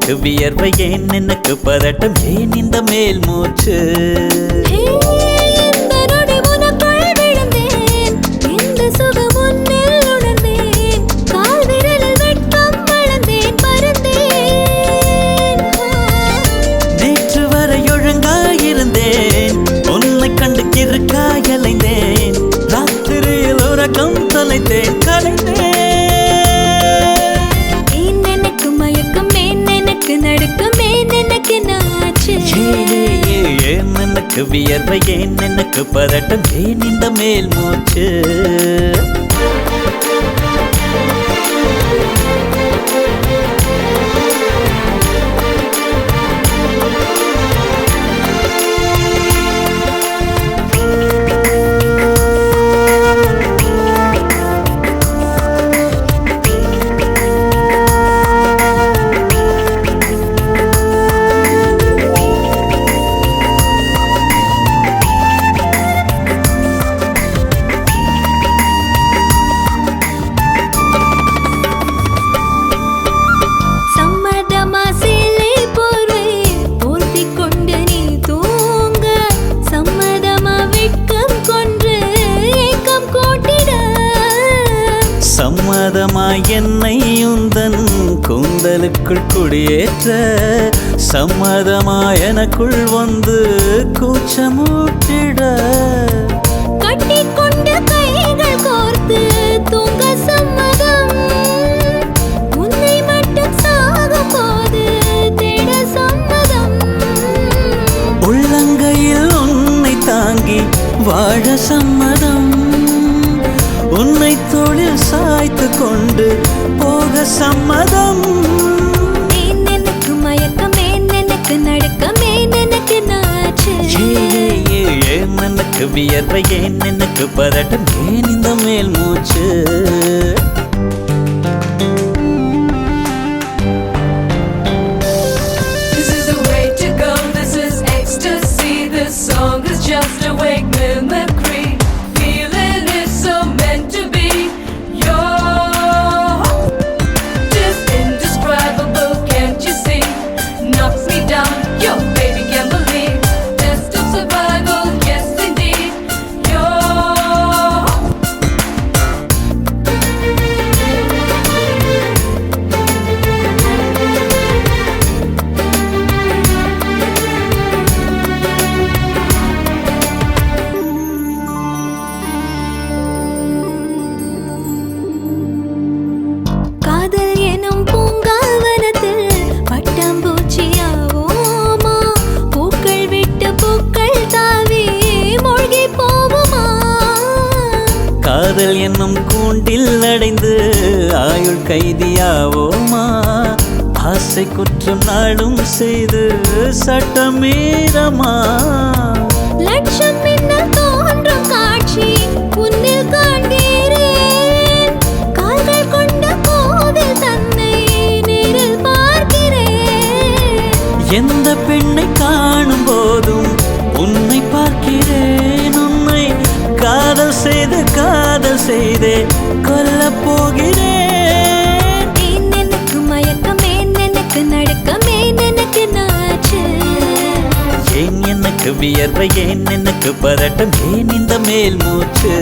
எனக்கு வியர்வை ஏன் எனக்கு பதட்டம் ஏன் இந்த மேல் மூச்சு நேற்று வரை ஒழுங்காயிருந்தேன் உன்னை கண்டு கிறுக்காயலைந்தேன் ராத்திரியில் உறக்கம் தொலைத்தேன் கலைந்தேன் எனக்கு வியர்வை ஏன் எனக்கு பதட்டம் ஏன் இந்த மேல் மூச்சு சம்மதமாய் என்னை உந்தன் கூந்தலுக்குள் குடியேற்ற சம்மதமாய் எனக்குள் வந்து கூச்சமூட்டிட கட்டிக்கொண்டு கைகள் கோர்த்து தூங்க சம்மதம் உன்னை மட்டும் சாகும் போது தேட சம்மதம் உள்ளங்கையில் உன்னை தாங்கி வாழ சம்மதம் உன்னை தோளில் சாய்த்து கொண்டு போக சம்மதம் எனக்கு மயக்கம் எனக்கு நடுக்கம் எனக்கு நாச்சு ஏன் எனக்கு வியர்வை ஏன் எனக்கு பதட்டம் ஏன் இந்த மேல் மூச்சு This is the way to go, this is ecstasy. This song is just a wake mimicry. Feeling is so meant to be. You're just indescribable, can't you see? Knocks me down, yo baby can't believe. Test of survival, yes indeed. You're காதல் எனும் பூங்காவனத்தில் பட்டாம்பூச்சியாவோமா பூக்கள் விட்டு பூக்கள் தாவி மூழ்கி போவோமா காதல் என்னும் கூண்டில் அடைந்து ஆயுள் கைதியாவோமா ஆசை குற்றம் நாடும் செய்து சட்டமீறமா லட்சம் மின்னல் தோன்றும் காட்சி உன்னில் காண்கிறேன் கால்கள் கொண்ட கோவில் தன்னை நேரில் பார்க்கிறேன் எந்த பெண்ணை காணும் போதும் உன்னை பார்க்கிறேன் உன்னை காதல் செய்தே கொல்லப் போகிறேன் எனக்கு மயக்கம் எனக்கு நடுக்கம் எனக்கு நாச்சு ஏன் எனக்கு வியர்வை ஏன் எனக்கு பதட்டம் ஏன் இந்த மேல் மூச்சு